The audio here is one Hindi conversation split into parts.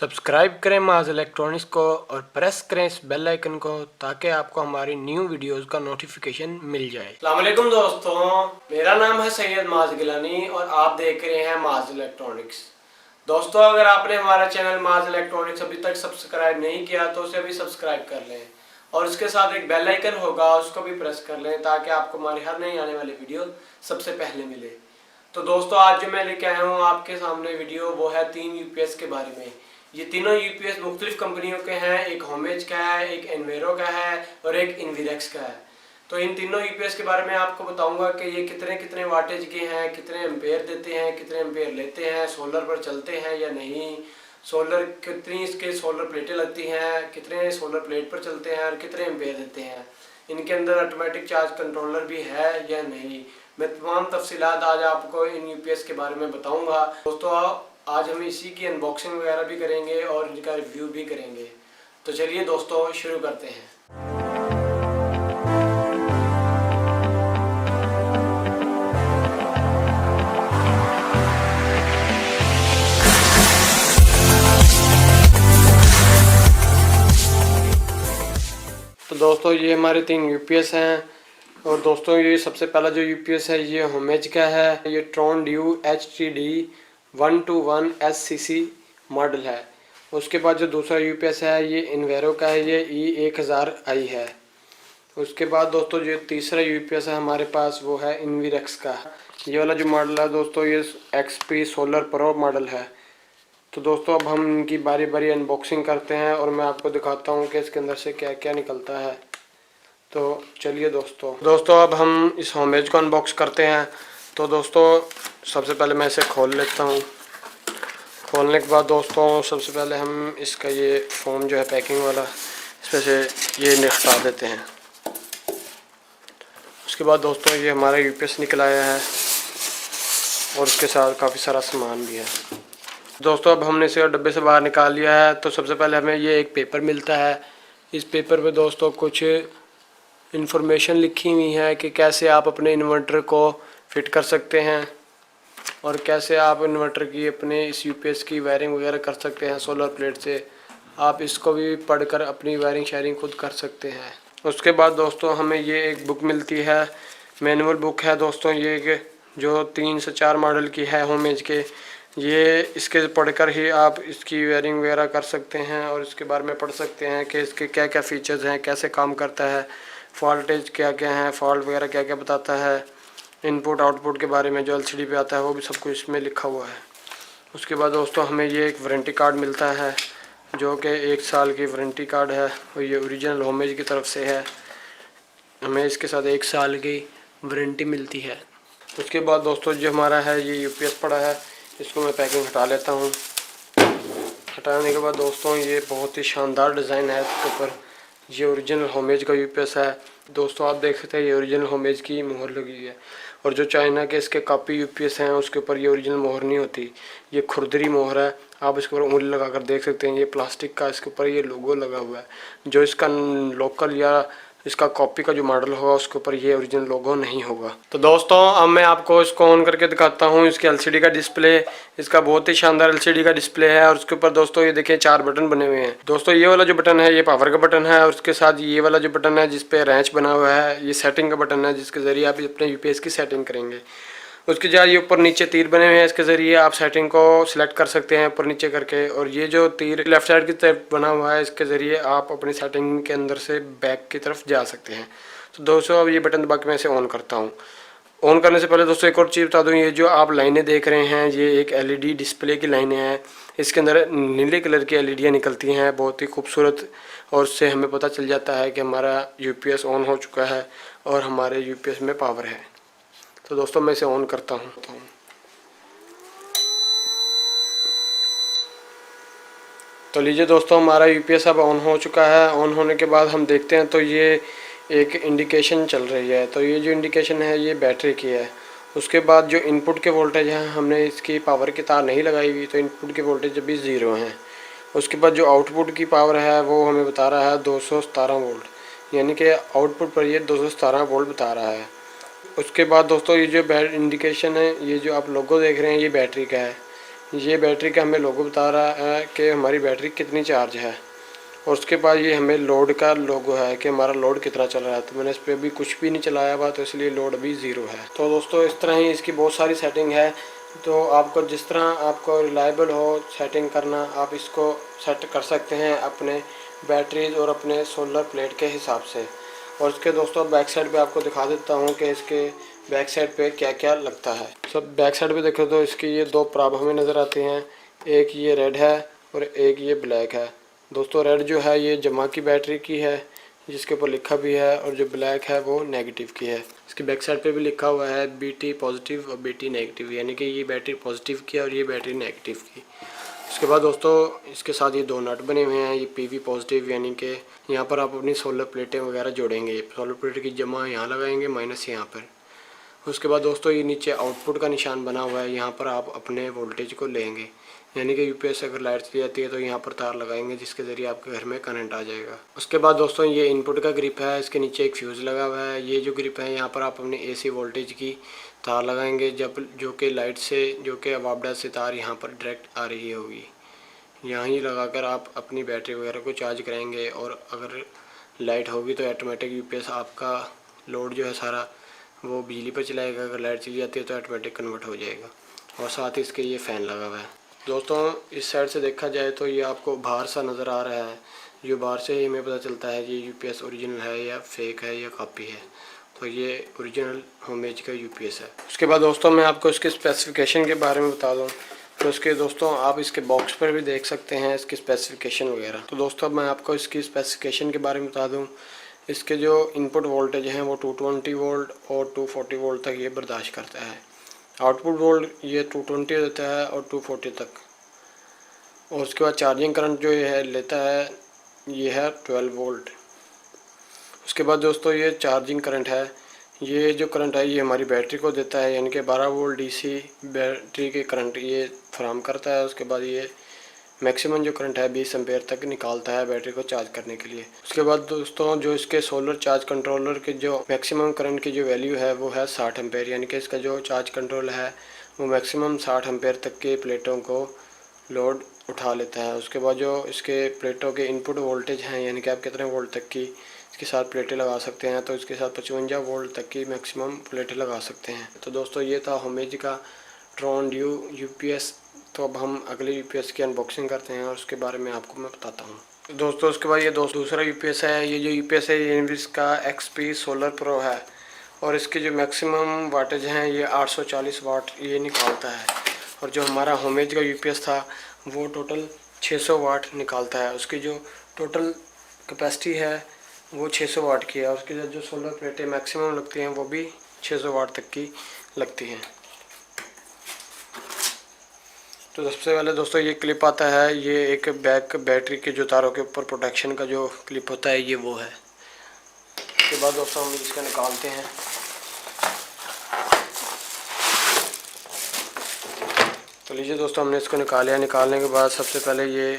सब्सक्राइब करें माज इलेक्ट्रॉनिक्स को और प्रेस करें इस बेल आइकन को ताकि आपको हमारी न्यू वीडियोस का नोटिफिकेशन मिल जाए। अस्सलाम वालेकुम दोस्तों, मेरा नाम है सैयद माज गिलानी और आप देख रहे हैं माज इलेक्ट्रॉनिक्स। दोस्तों, अगर आपने हमारा चैनल माज इलेक्ट्रॉनिक्स अभी तक सब्सक्राइब नहीं किया तो उसे भी सब्सक्राइब कर लें और उसके साथ एक बेल आइकन होगा, उसको भी प्रेस कर लें ताकि आपको हमारी हर नई आने वाली वीडियो सबसे पहले मिले। तो दोस्तों, आज जो मैं लेके आया हूँ आपके सामने वीडियो वो है 3 यूपीएस के बारे में। ये तीनों यूपीएस मुख्तलिफ कंपनियों के हैं, एक होमेज का है, एक एनवेरो का है और एक इन्वीरेक्स का है। तो इन तीनों यूपीएस के बारे में आपको बताऊंगा कि ये कितने कितने वाटेज के हैं, कितने एम्पेयर देते हैं, कितने एम्पेयर लेते हैं, सोलर पर चलते हैं या नहीं, सोलर कितनी इसके सोलर प्लेटें लगती हैं, कितने सोलर प्लेट पर चलते हैं और कितने एम्पेयर देते हैं, इनके अंदर ऑटोमेटिक चार्ज कंट्रोलर भी है या नहीं। मैं तमाम तफसीलात आज आपको इन यूपीएस के बारे में बताऊंगा। दोस्तों, आज हम इसी की अनबॉक्सिंग वगैरह भी करेंगे और इनका रिव्यू भी करेंगे। तो चलिए दोस्तों, शुरू करते हैं। तो दोस्तों, ये हमारे 3 यूपीएस हैं और दोस्तों ये सबसे पहला जो यूपीएस है ये होमेज का है। ये Tron due HTD 121 SCC model है। उसके बाद जो दूसरा यूपीएस है ये इन्वेरो का है, ये E1000i है। उसके बाद दोस्तों जो तीसरा यूपीएस है हमारे पास वो है इन्वीरेक्स का। ये वाला जो मॉडल है दोस्तों ये XP सोलर प्रो मॉडल है। तो दोस्तों अब हम इनकी बारी बारी अनबॉक्सिंग करते हैं और मैं आपको दिखाता हूँ कि इसके अंदर से क्या क्या निकलता है। तो चलिए दोस्तों अब हम इस होमेज को अनबॉक्स करते हैं। तो दोस्तों सबसे पहले मैं इसे खोल लेता हूँ। खोलने के बाद दोस्तों सबसे पहले हम इसका ये फोम जो है पैकिंग वाला, इसमें से ये निकाल देते हैं। उसके बाद दोस्तों ये हमारा यूपीएस निकल आया है और उसके साथ काफ़ी सारा सामान भी है। दोस्तों अब हमने इसे डब्बे से बाहर निकाल लिया है। तो सबसे पहले हमें ये एक पेपर मिलता है। इस पेपर पे दोस्तों कुछ इन्फॉर्मेशन लिखी हुई है कि कैसे आप अपने इन्वर्टर को फिट कर सकते हैं और कैसे आप इन्वर्टर की अपने इस यूपीएस की वायरिंग वगैरह कर सकते हैं सोलर प्लेट से। आप इसको भी पढ़कर अपनी वायरिंग शेयरिंग खुद कर सकते हैं। उसके बाद दोस्तों हमें ये एक बुक मिलती है, मैनुअल बुक है दोस्तों ये, जो 3 से 4 मॉडल की है होमेज के। ये इसके पढ़कर ही आप इसकी वायरिंग वगैरह कर सकते हैं और इसके बारे में पढ़ सकते हैं कि इसके क्या क्या फ़ीचर्स हैं, कैसे काम करता है, फॉल्टेज क्या क्या है, फॉल्ट वगैरह क्या क्या बताता है, इनपुट आउटपुट के बारे में जो LCD पे आता है वो भी सब कुछ इसमें लिखा हुआ है। उसके बाद दोस्तों हमें ये एक वारंटी कार्ड मिलता है जो कि 1 साल की वारंटी कार्ड है और ये ओरिजिनल होमेज की तरफ से है। हमें इसके साथ 1 साल की वारंटी मिलती है। उसके बाद दोस्तों जो हमारा है ये यूपीएस पड़ा है, इसको मैं पैकिंग हटा लेता हूँ। हटाने के बाद दोस्तों ये बहुत ही शानदार डिज़ाइन है इसके ऊपर। ये ओरिजिनल होमेज का यूपीएस है दोस्तों। आप देख सकते हैं ये ओरिजिनल होमेज की मोहर लगी हुई है और जो चाइना के इसके कॉपी यूपीएस हैं उसके ऊपर ये ओरिजिनल मोहर नहीं होती, ये खुरदरी मोहर है। आप इसके ऊपर उंगली लगाकर देख सकते हैं, ये प्लास्टिक का इसके ऊपर ये लोगो लगा हुआ है। जो इसका लोकल या इसका कॉपी का जो मॉडल होगा उसके ऊपर ये ओरिजिनल लोगो नहीं होगा। तो दोस्तों अब मैं आपको इसको ऑन करके दिखाता हूँ। इसके LCD का डिस्प्ले, इसका बहुत ही शानदार LCD का डिस्प्ले है और उसके ऊपर दोस्तों ये देखिए 4 बटन बने हुए हैं। दोस्तों ये वाला जो बटन है ये पावर का बटन है और उसके साथ ये वाला जो बटन है जिसपे रैंच बना हुआ है ये सेटिंग का बटन है, जिसके ज़रिए आप अपने यूपीएस की सेटिंग करेंगे। उसके बाद ये ऊपर नीचे तीर बने हुए हैं, इसके ज़रिए आप सेटिंग को सिलेक्ट कर सकते हैं ऊपर नीचे करके। और ये जो तीर लेफ़्ट साइड की तरफ बना हुआ है इसके ज़रिए आप अपनी सेटिंग के अंदर से बैक की तरफ जा सकते हैं। तो दोस्तों अब ये बटन दबा के मैं इसे ऑन करता हूँ। ऑन करने से पहले दोस्तों एक और चीज़ बता दूँ, ये जो आप लाइनें देख रहे हैं ये एक LED डिस्प्ले की लाइनें हैं। इसके अंदर नीले कलर की LEDयाँ निकलती हैं, बहुत ही खूबसूरत, और उससे हमें पता चल जाता है कि हमारा यूपीएस ऑन हो चुका है और हमारे यूपीएस में पावर है। तो दोस्तों मैं इसे ऑन करता हूँ। तो लीजिए दोस्तों हमारा यूपीएस अब ऑन हो चुका है। ऑन होने के बाद हम देखते हैं तो ये एक इंडिकेशन चल रही है। तो ये जो इंडिकेशन है ये बैटरी की है। उसके बाद जो इनपुट के वोल्टेज हैं, हमने इसकी पावर की तार नहीं लगाई हुई तो इनपुट के वोल्टेज अभी 0 हैं। उसके बाद जो आउटपुट की पावर है वो हमें बता रहा है 217 वोल्ट, यानी कि आउटपुट पर ये 217 वोल्ट बता रहा है। उसके बाद दोस्तों ये जो इंडिकेशन है, ये जो आप लोगो देख रहे हैं ये बैटरी का है। ये बैटरी का हमें लोगो बता रहा है कि हमारी बैटरी कितनी चार्ज है, और उसके बाद ये हमें लोड का लोगो है कि हमारा लोड कितना चल रहा है। तो मैंने इस पर अभी कुछ भी नहीं चलाया हुआ, तो इसलिए लोड अभी 0 है। तो दोस्तों इस तरह ही इसकी बहुत सारी सेटिंग है। तो आपको जिस तरह आपको रिलायबल हो सेटिंग करना, आप इसको सेट कर सकते हैं अपने बैटरीज और अपने सोलर प्लेट के हिसाब से। और इसके दोस्तों बैक साइड पे आपको दिखा देता हूँ कि इसके बैक साइड पे क्या क्या लगता है। सब बैक साइड पे देखो तो इसकी ये 2 प्राब हमें नज़र आते हैं, एक ये रेड है और एक ये ब्लैक है। दोस्तों रेड जो है ये जमा की बैटरी की है, जिसके ऊपर लिखा भी है, और जो ब्लैक है वो नेगेटिव की है। इसकी बैक साइड पे भी लिखा हुआ है BT पॉजिटिव और BT नेगेटिव, यानी कि ये बैटरी पॉजिटिव की है और ये बैटरी नेगेटिव की। उसके बाद दोस्तों इसके साथ ये 2 नट बने हुए हैं, ये PV पॉजिटिव, यानी कि यहाँ पर आप अपनी सोलर प्लेटें वगैरह जोड़ेंगे। सोलर प्लेट की जमा यहाँ लगाएंगे, माइनस यहाँ पर। उसके बाद दोस्तों ये नीचे आउटपुट का निशान बना हुआ है, यहाँ पर आप अपने वोल्टेज को लेंगे, यानी कि यूपीएस अगर लाइट चली जाती है तो यहाँ पर तार लगाएंगे, जिसके ज़रिए आपके घर में करंट आ जाएगा। उसके बाद दोस्तों ये इनपुट का ग्रिप है, इसके नीचे एक फ्यूज़ लगा हुआ है। ये जो ग्रिप है यहाँ पर आप अपने AC वोल्टेज की तार लगाएंगे, जब जो कि लाइट से जो कि अवाबडा से तार यहाँ पर डायरेक्ट आ रही होगी, यहाँ ही लगाकर आप अपनी बैटरी वगैरह को चार्ज करेंगे। और अगर लाइट होगी तो ऑटोमेटिक यूपीएस आपका लोड जो है सारा वो बिजली पर चलाएगा, अगर लाइट चली जाती है तो ऑटोमेटिक कन्वर्ट हो जाएगा। और साथ ही इसके ये फ़ैन लगा हुआ है। दोस्तों इस साइड से देखा जाए तो ये आपको बाहर सा नज़र आ रहा है, जो बाहर से ही हमें पता चलता है ये यूपीएस ओरिजिनल है या फेक है या कॉपी है। तो ये ओरिजिनल होमएज का यूपीएस है। उसके बाद दोस्तों मैं आपको इसके स्पेसिफिकेशन के बारे में बता दूँ। तो इसके दोस्तों आप इसके बॉक्स पर भी देख सकते हैं इसकी स्पेसिफिकेशन वगैरह। तो दोस्तों मैं आपको इसकी स्पेसिफिकेशन के बारे में बता दूँ। इसके जो इनपुट वोल्टेज हैं वो 220 वोल्ट और 240 वोल्ट तक ये बर्दाश्त करता है। आउटपुट वोल्ट ये 220 देता है और 240 तक। और उसके बाद चार्जिंग करंट जो ये है लेता है ये है 12 वोल्ट। उसके बाद दोस्तों ये चार्जिंग करंट है, ये जो करंट है ये हमारी बैटरी को देता है, यानी कि 12 वोल्ट DC बैटरी के करंट ये फराहम करता है। उसके बाद ये मैक्सिमम जो करंट है 20 एम्पेयर तक निकालता है बैटरी को चार्ज करने के लिए। उसके बाद दोस्तों जो इसके सोलर चार्ज कंट्रोलर के जो मैक्सिमम करंट की जो वैल्यू है वो है 60 एम्पेयर, यानी कि इसका जो चार्ज कंट्रोल है वो मैक्सिमम 60 एम्पेयर तक के प्लेटों को लोड उठा लेता है। उसके बाद जो इसके प्लेटों के इनपुट वोल्टेज हैं, यानी कि आप कितने वोल्ट तक की इसके साथ प्लेटें लगा सकते हैं, तो इसके साथ 55 वोल्ट तक की मैक्सिमम प्लेटें लगा सकते हैं। तो दोस्तों ये था होमएज का ट्रॉन ड्यू यूपीएस। तो अब हम अगले यूपीएस की अनबॉक्सिंग करते हैं और उसके बारे में आपको मैं बताता हूँ। दोस्तों उसके बाद ये दूसरा यूपीएस है। ये जो यूपीएस है ये इनविस का XP सोलर प्रो है, और इसके जो मैक्सिमम वाटेज हैं ये 840 वाट ये निकालता है। और जो हमारा होमएज का यूपीएस था वो टोटल 600 वाट निकालता है। उसकी जो टोटल कैपेसिटी है वो 600 वाट की है, और उसके जो सोलर प्लेटें मैक्सिमम लगती हैं वो भी 600 वाट तक की लगती हैं। तो सबसे पहले दोस्तों ये क्लिप आता है, ये एक बैक बैटरी के जो तारों के ऊपर प्रोटेक्शन का जो क्लिप होता है ये वो है। उसके बाद दोस्तों हम इसका निकालते हैं। तो लीजिए दोस्तों हमने इसको निकाला। निकालने के बाद सबसे पहले ये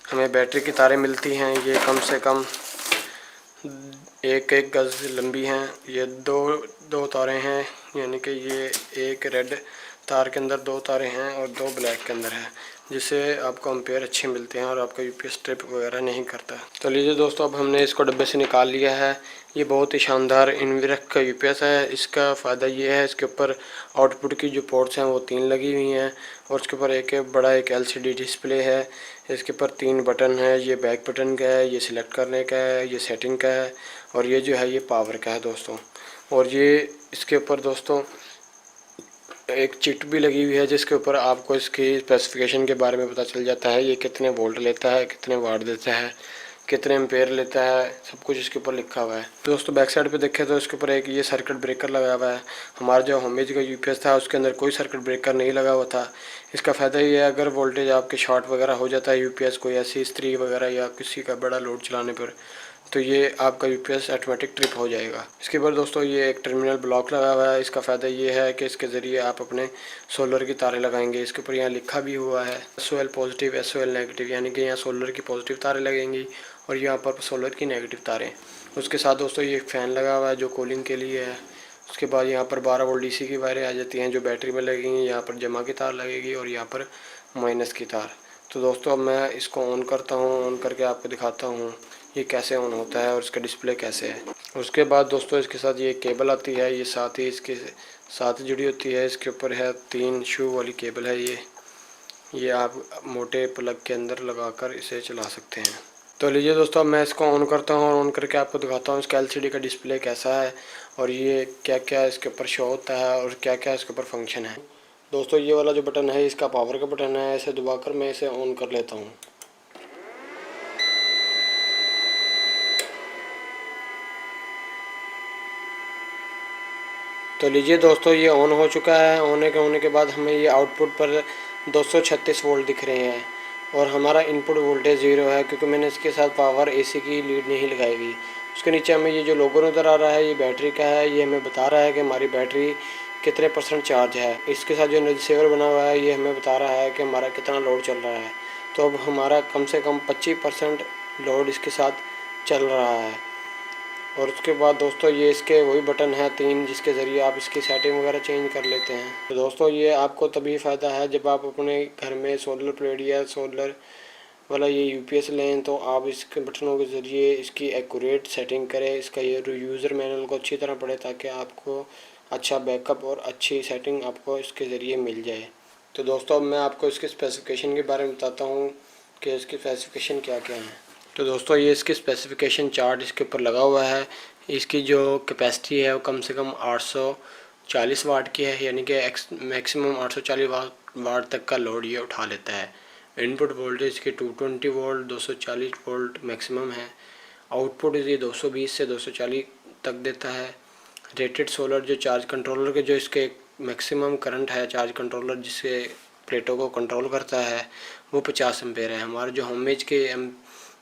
हमें बैटरी की तारें मिलती हैं, ये कम से कम 1 गज़ लंबी हैं। ये दो तारें हैं, यानी कि ये एक रेड तार के अंदर 2 तारें हैं और 2 ब्लैक के अंदर है, जिससे आपको एम्पेयर अच्छे मिलते हैं और आपका यूपीएस ट्रिप वगैरह नहीं करता। तो लीजिए दोस्तों अब हमने इसको डब्बे से निकाल लिया है। ये बहुत ही शानदार इनविरक का यूपीएस है। इसका फ़ायदा ये है इसके ऊपर आउटपुट की जो पोर्ट्स हैं वो 3 लगी हुई हैं, और उसके ऊपर एक बड़ा एक LCD डिस्प्ले है। इसके ऊपर 3 बटन है, ये बैक बटन का है, ये सिलेक्ट करने का है, ये सेटिंग का है, और ये जो है ये पावर का है दोस्तों। और ये इसके ऊपर दोस्तों एक चिट भी लगी हुई है, जिसके ऊपर आपको इसकी स्पेसिफिकेशन के बारे में पता चल जाता है। ये कितने वोल्ट लेता है, कितने वाट देता है, कितने एम्पेयर लेता है, सब कुछ इसके ऊपर लिखा हुआ है। दोस्तों बैक साइड पे देखें तो इसके ऊपर एक ये सर्किट ब्रेकर लगा हुआ है। हमारा जो होमएज का यूपीएस था उसके अंदर कोई सर्किट ब्रेकर नहीं लगा हुआ था। इसका फ़ायदा ये है अगर वोल्टेज आपके शॉर्ट वगैरह हो जाता है यूपीएस कोई ऐसी इस्त्री वगैरह या किसी का बड़ा लोड चलाने पर, तो ये आपका यूपीएस ऑटोमेटिक ट्रिप हो जाएगा। इसके बाद दोस्तों ये एक टर्मिनल ब्लॉक लगा हुआ है। इसका फ़ायदा ये है कि इसके ज़रिए आप अपने सोलर की तारें लगाएंगे। इसके ऊपर यहाँ लिखा भी हुआ है SOL पॉजिटिव SOL नेगेटिव, यानी कि यहाँ सोलर की पॉजिटिव तारें लगेंगी और यहाँ पर सोलर की नेगेटिव तारें। उसके साथ दोस्तों ये फ़ैन लगा हुआ है जो कूलिंग के लिए है। उसके बाद यहाँ पर 12 वोल्ट DC की वायरें आ जाती हैं जो बैटरी में लगेंगी। यहाँ पर जमा की तार लगेगी और यहाँ पर माइनस की तार। तो दोस्तों अब मैं इसको ऑन करता हूँ, ऑन करके आपको दिखाता हूँ ये कैसे ऑन होता है और इसका डिस्प्ले कैसे है। उसके बाद दोस्तों इसके साथ ये केबल आती है, ये साथ ही इसके साथ जुड़ी होती है। इसके ऊपर है 3 शू वाली केबल है ये आप मोटे प्लग के अंदर लगाकर इसे चला सकते हैं। तो लीजिए दोस्तों, अब मैं इसको ऑन करता हूँ और ऑन करके आपको दिखाता हूँ इसका एलसीडी का डिस्प्ले कैसा है और ये क्या क्या इसके ऊपर शो होता है और क्या क्या इसके ऊपर फंक्शन है। दोस्तों ये वाला जो बटन है इसका पावर का बटन है, इसे दबाकर मैं इसे ऑन कर लेता हूँ। तो लीजिए दोस्तों, ये ऑन हो चुका है। होने के बाद हमें ये आउटपुट पर 236 वोल्ट दिख रहे हैं और हमारा इनपुट वोल्टेज 0 है, क्योंकि मैंने इसके साथ पावर एसी की लीड नहीं लगाई हुई। उसके नीचे हमें ये जो लोगो नज़र आ रहा है ये बैटरी का है। ये हमें बता रहा है कि हमारी बैटरी कितने % चार्ज है। इसके साथ जो रिसीवर बना हुआ है ये हमें बता रहा है कि हमारा कितना लोड चल रहा है। तो अब हमारा कम से कम 25% लोड इसके साथ चल रहा है। और उसके बाद दोस्तों ये इसके वही बटन है 3 जिसके ज़रिए आप इसकी सेटिंग वगैरह चेंज कर लेते हैं। तो दोस्तों ये आपको तभी फ़ायदा है जब आप अपने घर में सोलर प्लेट या सोलर वाला ये यूपीएस लें, तो आप इसके बटनों के ज़रिए इसकी एक्यूरेट सेटिंग करें, इसका ये यूज़र मैनुअल को अच्छी तरह पढ़ें ताकि आपको अच्छा बैकअप और अच्छी सेटिंग आपको इसके ज़रिए मिल जाए। तो दोस्तों अब मैं आपको इसके स्पेसिफिकेशन के बारे में बताता हूँ कि इसकी स्पेसिफिकेशन क्या क्या है। तो दोस्तों ये इसकी स्पेसिफिकेशन चार्ट इसके ऊपर लगा हुआ है। इसकी जो कैपेसिटी है वो कम से कम 840 वाट की है, यानी कि मैक्सिमम 840 वाट तक का लोड ये उठा लेता है। इनपुट वोल्टेज की 220 वोल्ट 240 वोल्ट मैक्सिमम है। आउटपुट ये 220 से 240 तक देता है। रेटेड सोलर जो चार्ज कंट्रोलर के जो इसके मैक्सिमम करंट है, चार्ज कंट्रोलर जिससे प्लेटों को कंट्रोल करता है, वो 50 एम्पेयर है। हमारे जो होमेज के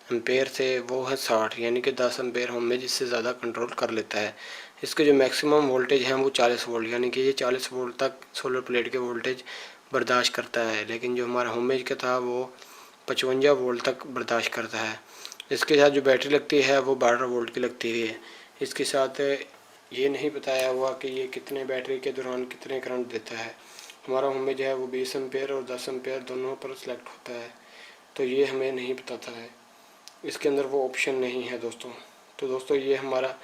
एम्पेयर थे वो है 60, यानी कि 10 एम्पेयर होमेज इससे ज़्यादा कंट्रोल कर लेता है। इसके जो मैक्सिमम वोल्टेज हैं वो 40 वोल्ट, यानी कि ये 40 वोल्ट तक सोलर प्लेट के वोल्टेज बर्दाश्त करता है। लेकिन जो हमारा होमेज का था वो 55 वोल्ट तक बर्दाश्त करता है। इसके साथ जो बैटरी लगती है वो 12 वोल्ट की लगती है। इसके साथ ये नहीं बताया हुआ कि ये कितने बैटरी के दौरान कितने करंट देता है। हमारा होमेज है वो 20 एम्पेयर और 10 एम्पेयर दोनों पर सेलेक्ट होता है, तो ये हमें नहीं बताता है, इसके अंदर वो ऑप्शन नहीं है दोस्तों। तो दोस्तों ये हमारा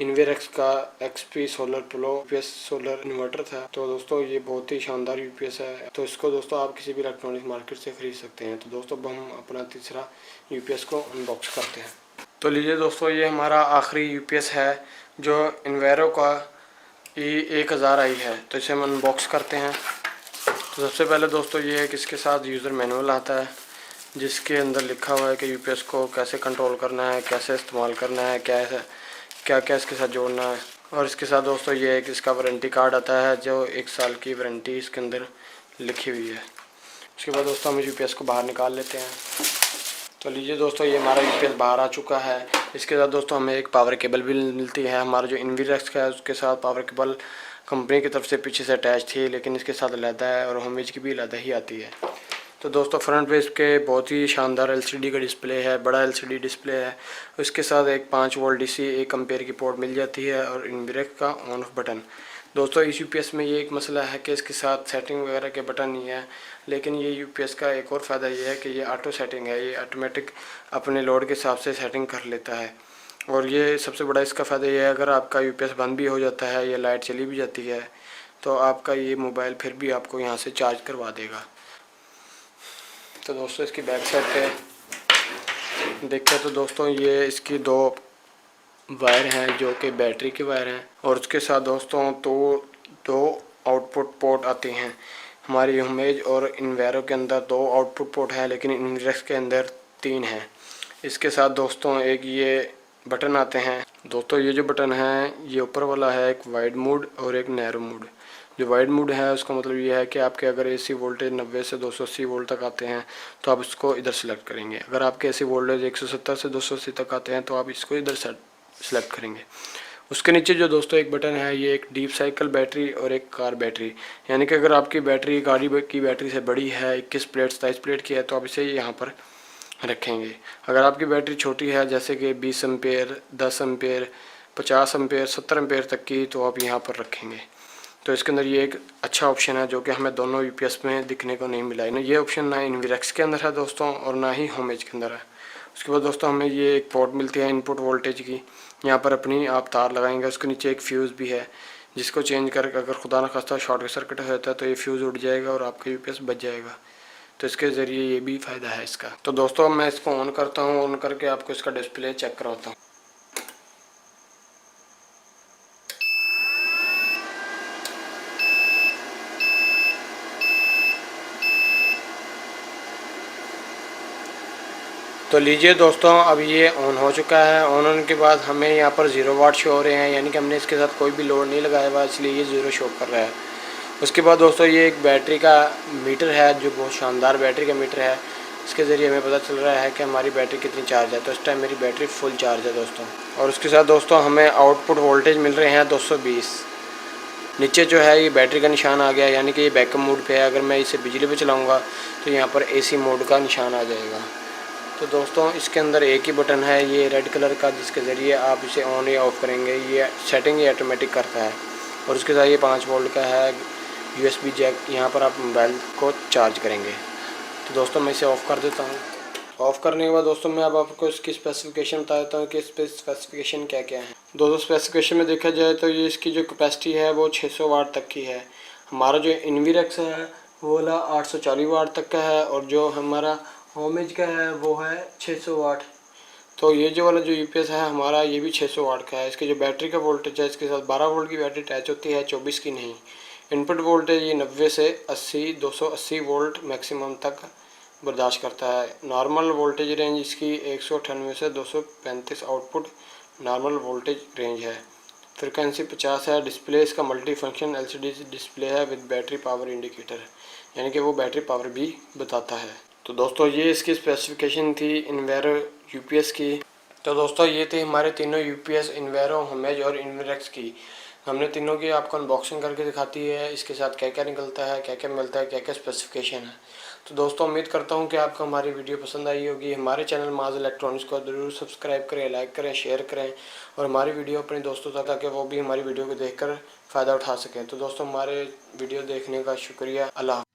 इन्वेरेक्स का XP solar pro UPS solar inverter था। तो दोस्तों ये बहुत ही शानदार यूपीएस है। तो इसको दोस्तों आप किसी भी इलेक्ट्रॉनिक मार्केट से ख़रीद सकते हैं। तो दोस्तों अब हम अपना तीसरा यूपीएस को अनबॉक्स करते हैं। तो लीजिए दोस्तों, ये हमारा आखिरी यूपीएस है जो इन्वेरो का E1000 आई है। तो इसे हम अनबॉक्स करते हैं। तो सबसे पहले दोस्तों ये है कि इसके साथ यूज़र मैनुअल आता है जिसके अंदर लिखा हुआ है कि यूपीएस को कैसे कंट्रोल करना है, कैसे इस्तेमाल करना है, क्या क्या इसके साथ जोड़ना है। और इसके साथ दोस्तों ये एक इसका वारंटी कार्ड आता है जो 1 साल की वारंटी इसके अंदर लिखी हुई है। उसके बाद दोस्तों हम यूपीएस को बाहर निकाल लेते हैं। तो लीजिए दोस्तों, ये हमारा यूपीएस बाहर आ चुका है। इसके साथ दोस्तों हमें एक पावर केबल भी मिलती है। हमारा जो इन्वेरेक्स का है उसके साथ पावर केबल कंपनी की तरफ से पीछे से अटैच थी, लेकिन इसके साथ अलहदा है और होमेज की भी अलहदा ही आती है। तो दोस्तों फ्रंट पे इसके बहुत ही शानदार एलसीडी का डिस्प्ले है, बड़ा एलसीडी डिस्प्ले है। उसके साथ एक 5 वोल्ट डीसी 1 एम्पेयर की पोर्ट मिल जाती है और इनब्रेक का ऑन ऑफ बटन। दोस्तों इस यूपीएस में ये एक मसला है कि इसके साथ सेटिंग वगैरह के बटन नहीं है, लेकिन ये यूपीएस का एक और फ़ायदा ये है कि ये ऑटो सेटिंग है, ये ऑटोमेटिक अपने लोड के हिसाब से सेटिंग कर लेता है। और ये सबसे बड़ा इसका फ़ायदा ये है, अगर आपका यूपीएस बंद भी हो जाता है या लाइट चली भी जाती है तो आपका ये मोबाइल फिर भी आपको यहाँ से चार्ज करवा देगा। तो दोस्तों इसकी बैक साइड पे देखें तो दोस्तों ये इसकी 2 वायर हैं जो कि बैटरी के वायर हैं, और उसके साथ दोस्तों दो आउटपुट पोर्ट आते हैं। हमारी होमेज और इन्वेरो के अंदर 2 आउटपुट पोर्ट हैं, लेकिन इन्वेरेक्स के अंदर 3 हैं। इसके साथ दोस्तों एक ये बटन आते हैं। दोस्तों ये जो बटन है ये ऊपर वाला है एक वाइड मोड और एक नैरो मोड। जो वाइड मोड है उसका मतलब ये है कि आपके अगर एसी वोल्टेज 90 से 280 वोल्ट तक आते हैं तो आप इसको इधर सेलेक्ट करेंगे। अगर आपके एसी वोल्टेज 170 से 280 तक आते हैं तो आप इसको इधर सेलेक्ट करेंगे। उसके नीचे जो दोस्तों एक बटन है ये एक डीप साइकिल बैटरी और एक कार बैटरी, यानी कि अगर आपकी बैटरी गाड़ी की बैटरी से बड़ी है 21 प्लेट 27 प्लेट की है तो आप इसे यहाँ पर रखेंगे। अगर आपकी बैटरी छोटी है जैसे कि 20 एम्पेयर 10 एम्पेयर 50 एम्पेयर 70 एम्पेयर तक की तो आप यहाँ पर रखेंगे। तो तो इसके अंदर ये एक अच्छा ऑप्शन है जो कि हमें दोनों यूपीएस में दिखने को नहीं मिला है। ये ऑप्शन ना इन्वीरेक्स के अंदर है दोस्तों और ना ही होमेज के अंदर है। उसके बाद दोस्तों हमें ये एक पोर्ट मिलती है इनपुट वोल्टेज की। यहाँ पर अपनी आप तार लगाएंगे, उसके नीचे एक फ्यूज़ भी है जिसको चेंज करके अगर खुदा न खास्ता शॉर्ट सर्किट होता है तो ये फ्यूज़ उड़ जाएगा और आपका यूपीएस बच जाएगा। तो इसके ज़रिए ये भी फ़ायदा है इसका। तो दोस्तों मैं इसको ऑन करता हूँ, ऑन करके आपको इसका डिस्प्ले चेक करवाता हूँ। तो लीजिए दोस्तों, अब ये ऑन हो चुका है। ऑन होने के बाद हमें यहाँ पर 0 वाट शो हो रहे हैं, यानी कि हमने इसके साथ कोई भी लोड नहीं लगाया हुआ, इसलिए ये 0 शो कर रहा है। उसके बाद दोस्तों ये एक बैटरी का मीटर है जो बहुत शानदार बैटरी का मीटर है। इसके ज़रिए हमें पता चल रहा है कि हमारी बैटरी कितनी चार्ज है। तो इस टाइम मेरी बैटरी फुल चार्ज है दोस्तों। और उसके साथ दोस्तों हमें आउटपुट वोल्टेज मिल रहे हैं 220। नीचे जो है ये बैटरी का निशान आ गया, यानी कि ये बैकअप मोड पे है। अगर मैं इसे बिजली पे चलाऊँगा तो यहाँ पर AC मोड का निशान आ जाएगा। तो दोस्तों इसके अंदर एक ही बटन है, ये रेड कलर का, जिसके ज़रिए आप इसे ऑन या ऑफ़ करेंगे। ये सेटिंग ये ऑटोमेटिक करता है। और उसके साथ ये 5 वोल्ट का है USB जैक, यहाँ पर आप मोबाइल को चार्ज करेंगे। तो दोस्तों मैं इसे ऑफ़ कर देता हूँ। ऑफ़ करने के बाद दोस्तों मैं अब आपको इसकी स्पेसिफिकेशन बता देता हूँ कि इस पर स्पेसिफिकेशन क्या क्या है। दोस्तों स्पेसिफिकेशन में देखा जाए तो ये इसकी जो कैपेसिटी है वो 600 वाट तक की है। हमारा जो इन्वीरेक्स है वो वाला 840 वाट तक का है और जो हमारा होमेज का है वो है 600 वाट। तो ये जो वाला जो यूपीएस है हमारा ये भी 600 वाट का है। इसकी जो बैटरी का वोल्टेज है इसके साथ 12 वोल्ट की बैटरी अटैच होती है, 24 की नहीं। इनपुट वोल्टेज ये 90 से 80 280 वोल्ट मैक्सिमम तक बर्दाश्त करता है। नॉर्मल वोल्टेज रेंज इसकी 198 से 235 आउटपुट नॉर्मल वोल्टेज रेंज है। फ्रिक्वेंसी 50 है। डिस्प्ले इसका मल्टी फंक्शन LCD डिस्प्ले है विद बैटरी पावर इंडिकेटर, यानी कि वो बैटरी पावर भी बताता है। तो दोस्तों ये इसकी स्पेसिफिकेशन थी इन्वेरो यूपीएस की। तो दोस्तों ये थी हमारे तीनों यूपीएस, इन्वेरो, होमेज और इन्वेरेक्स की। हमने तीनों की आपको अनबॉक्सिंग करके दिखाती है, इसके साथ क्या क्या निकलता है, क्या क्या मिलता है, क्या क्या स्पेसिफिकेशन है। तो दोस्तों उम्मीद करता हूँ कि आपको हमारी वीडियो पसंद आई होगी। हमारे चैनल माज इलेक्ट्रॉनिक्स को ज़रूर सब्सक्राइब करें, लाइक करें, शेयर करें और हमारी वीडियो अपने दोस्तों तक ताकि वो भी हमारी वीडियो को देखकर फ़ायदा उठा सकें। तो दोस्तों हमारे वीडियो देखने का शुक्रिया। अल्लाह।